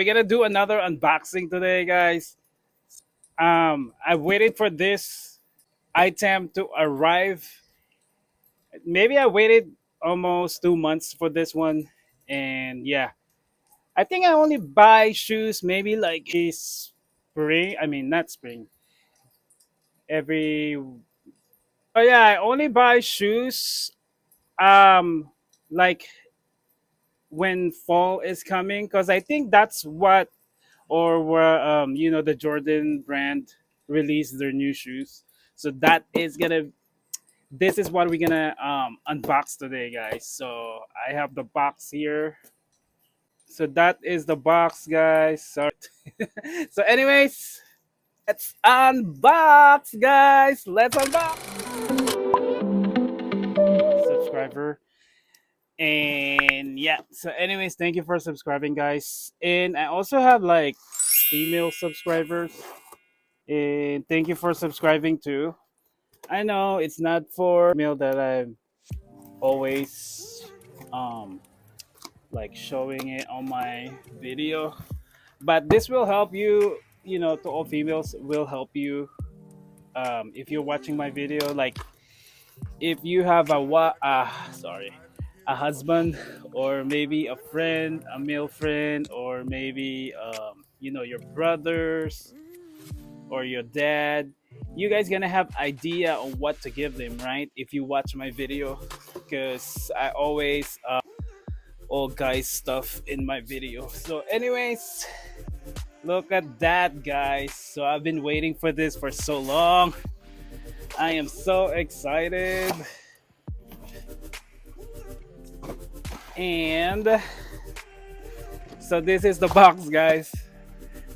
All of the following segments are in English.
We're gonna do another unboxing today, guys. I waited for this item to arrive. Maybe I waited almost 2 months for this one, and yeah, I think I only buy shoes maybe like a spring. I mean, not spring. Every Oh yeah, I only buy shoes like when fall is coming because I think that's what or where the Jordan brand released their new shoes. So that is gonna this is what we're gonna unbox today, guys. So I have the box here. So that is the box, guys. Sorry. So anyways, let's unbox, guys. Let's unbox. Subscriber. And yeah, so anyways, thank you for subscribing, guys. And I also have like female subscribers. And thank you for subscribing too. I know it's not for male that I'm always um like showing it on my video, but this will help you. To all females will help you if you're watching my video. Like if you have a husband or maybe a friend, a male friend, or maybe your brothers or your dad, you guys gonna have idea on what to give them, right? If you watch my video, because I always all guys stuff in my video. So anyways, look at that, guys. So I've been waiting for this for so long. I am so excited. And so this is the box, guys.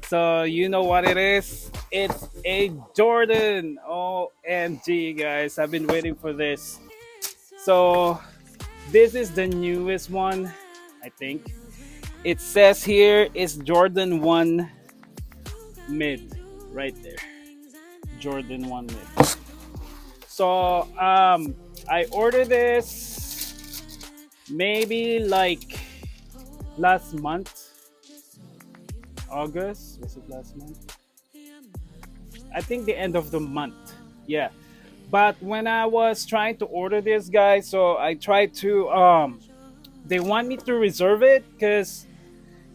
So you know what it is. It's a Jordan. OMG, guys. I've been waiting for this. So this is the newest one, I think. It says here it's Jordan 1 mid right there. Jordan 1 mid. So I ordered this maybe like last month. August, was it last month? I think the end of the month. Yeah. But when I was trying to order this, guys, so I tried to they want me to reserve it because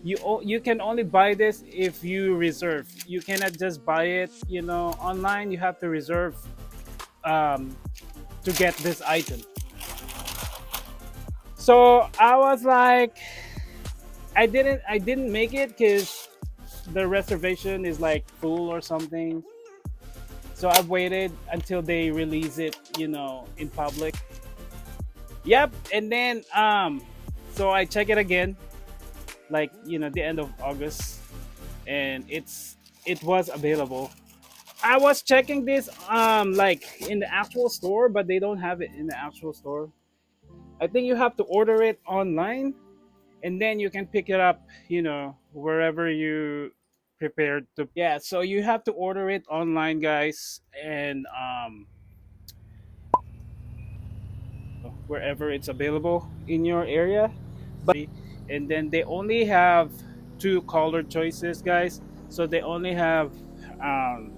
you can only buy this if you reserve. You cannot just buy it, online. You have to reserve to get this item. So I was like, I didn't make it because the reservation is like full or something. So I've waited until they release it, in public. Yep, and then so I check it again, like the end of August, and it was available. I was checking this like in the actual store, but they don't have it in the actual store. I think you have to order it online, and then you can pick it up, wherever you prepared to. Yeah, so you have to order it online, guys, and wherever it's available in your area. But and then they only have two color choices, guys. So they only have um,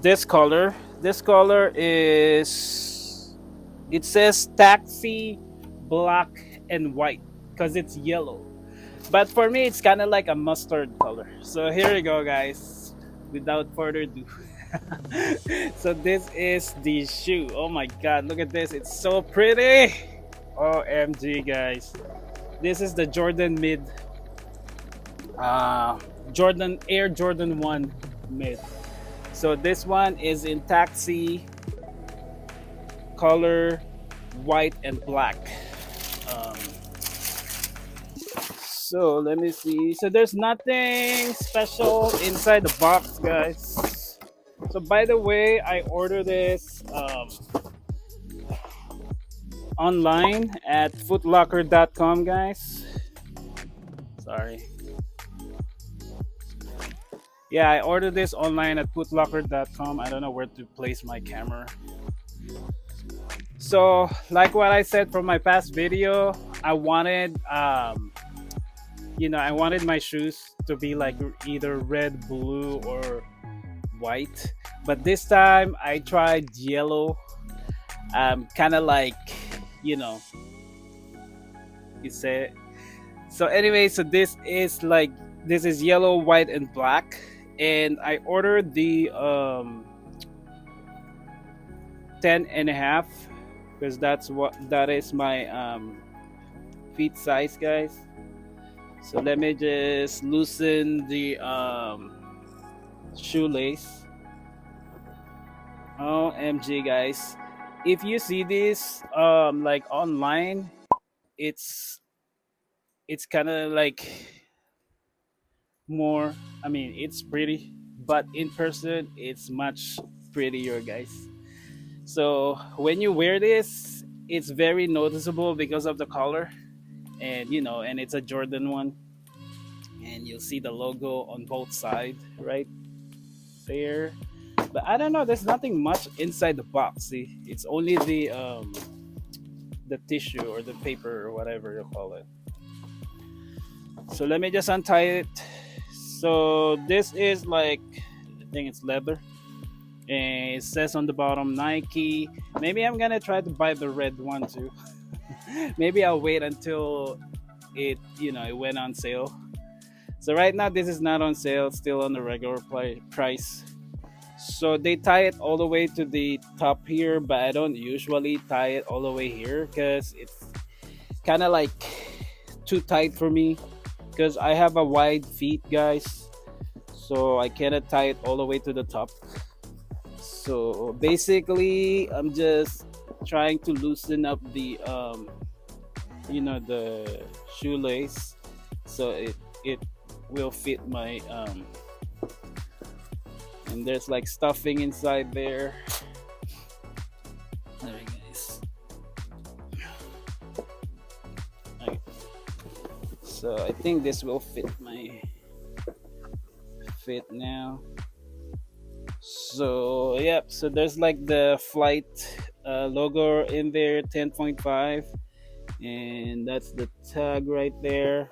this color. This color is, it says taxi black and white because it's yellow. But for me, it's kind of like a mustard color. So here you go, guys. Without further ado. So this is the shoe. Oh my god, look at this. It's so pretty. OMG, guys. This is the Jordan mid. Jordan Air Jordan 1 mid. So this one is in taxi color, white and black. Um, so let me see. So there's nothing special inside the box, guys. So by the way, I ordered this online at footlocker.com, guys. Sorry. Yeah, I ordered this online at footlocker.com. I don't know where to place my camera. So, like what I said from my past video, I wanted, I wanted my shoes to be like either red, blue, or white. But this time I tried yellow. Kind of like, you know, you say. So anyway, so this is yellow, white, and black, and I ordered the 10 and a half because that is my feet size, guys. So let me just loosen the shoelace. OMG, guys! If you see this like online, it's it's kind of like more. I mean, it's pretty, but in person, it's much prettier, guys. So when you wear this, it's very noticeable because of the color, and and it's a Jordan one, and you'll see the logo on both sides, right there. But I don't know. There's nothing much inside the box. See, it's only the tissue or the paper or whatever you call it. So let me just untie it. So this is like, I think it's leather, and it says on the bottom Nike. Maybe I'm gonna try to buy the red one too. Maybe I'll wait until it went on sale. So right now this is not on sale, it's still on the regular price. So they tie it all the way to the top here, but I don't usually tie it all the way here because it's kind of like too tight for me because I have a wide feet, guys. So I cannot tie it all the way to the top. So basically, I'm just trying to loosen up the shoelace, so it will fit my and there's like stuffing inside there. There, guys. Okay. So I think this will fit now. So yep, so there's like the flight logo in there, 10.5, and that's the tag right there.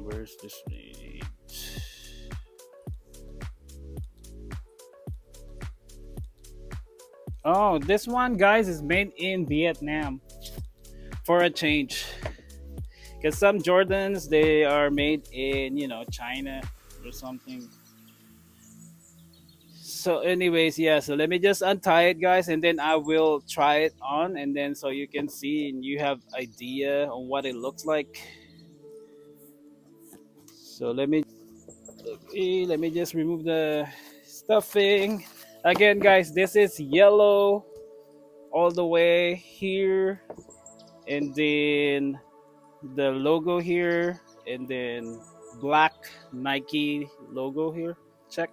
Where's this made? Oh, this one, guys, is made in Vietnam for a change. Because some Jordans, they are made in China or something. So anyways, yeah, so let me just untie it, guys, and then I will try it on, and then so you can see and you have idea on what it looks like. So let me just remove the stuffing again, guys. This is yellow all the way here, and then the logo here, and then black Nike logo here, check,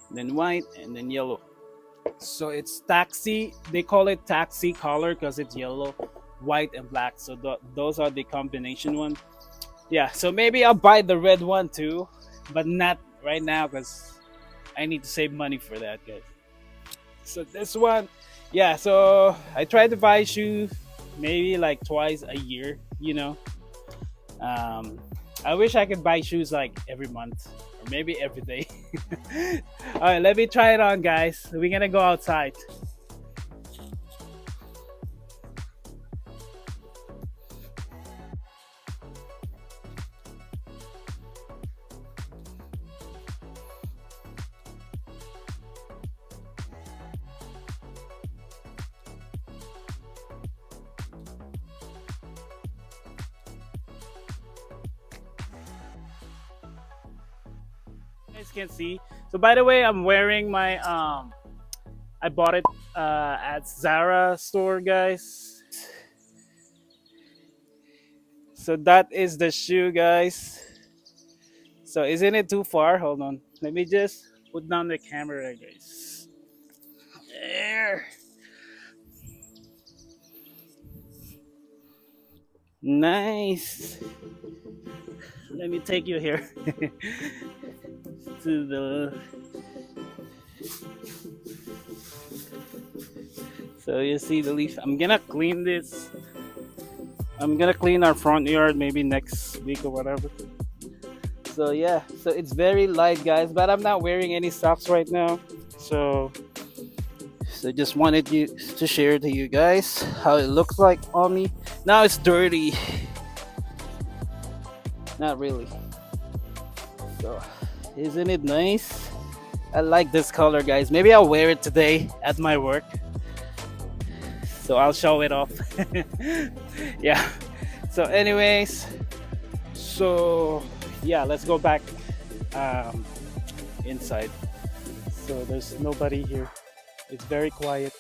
and then white, and then yellow. So it's taxi, they call it taxi color because it's yellow, white, and black. So those are the combination one. Yeah, so maybe I'll buy the red one too, but not right now because I need to save money for that, guys. So this one, yeah, so I try to buy shoes maybe like twice a year, I wish I could buy shoes like every month or maybe every day. All right, let me try it on, guys. We're gonna go outside. You guys can see. So by the way, I'm wearing my I bought it at Zara store, guys. So that is the shoe, guys. So isn't it too far? Hold on. Let me just put down the camera, guys. There. Nice. Let me take you here to the. So you see the leaf. I'm gonna clean this. I'm gonna clean our front yard maybe next week or whatever. So yeah, so it's very light, guys. But I'm not wearing any socks right now. So just wanted you to share to you guys how it looks like on me. Now it's dirty. Not really. So isn't it nice? I like this color, guys. Maybe I'll wear it today at my work. So I'll show it off. Yeah. So anyways, so yeah, let's go back um, inside. So there's nobody here. It's very quiet.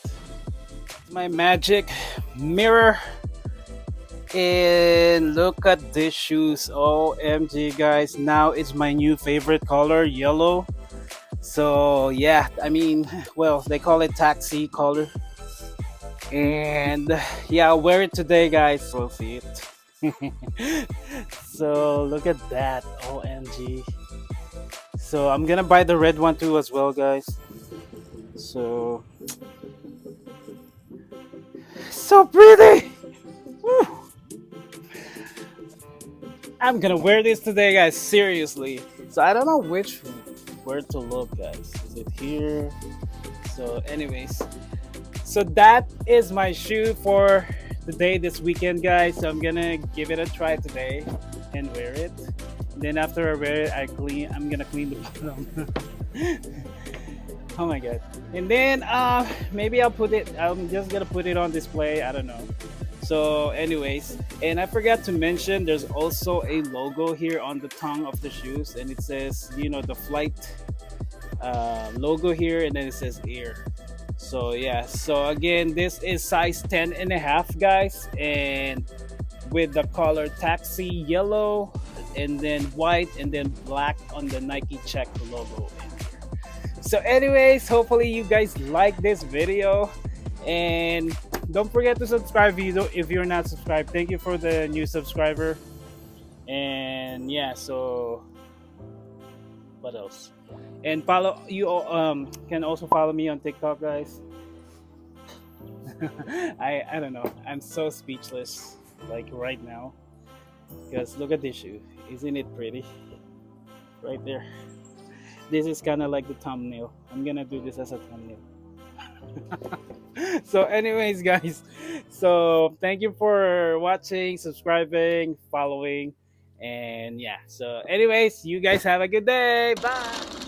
My magic mirror. And look at these shoes. OMG, guys. Now it's my new favorite color, yellow. So yeah, I mean, well, they call it taxi color. And yeah, I'll wear it today, guys. We'll see it. So look at that. OMG. So I'm gonna buy the red one too as well, guys. So so pretty. Woo. I'm gonna wear this today, guys. Seriously. So I don't know where to look, guys. Is it here? So, anyways, so that is my shoe for the day this weekend, guys. So I'm gonna give it a try today and wear it. And then after I wear it, I'm gonna clean the bottom. Oh my god. And then maybe I'm just gonna put it on display. I don't know. So anyways, and I forgot to mention there's also a logo here on the tongue of the shoes, and it says, the flight logo here, and then it says air. So yeah, so again, this is size 10 and a half, guys, and with the color taxi yellow, and then white, and then black on the Nike check logo. So anyways, hopefully you guys like this video, and don't forget to subscribe if you're not subscribed. Thank you for the new subscriber. And yeah, so what else? And follow you can also follow me on TikTok, guys. I don't know. I'm so speechless like right now. Because look at this shoe. Isn't it pretty? Right there. This is kind of like the thumbnail. I'm gonna do this as a thumbnail. So anyways, guys, so thank you for watching, subscribing, following, and yeah, so anyways, you guys have a good day. Bye.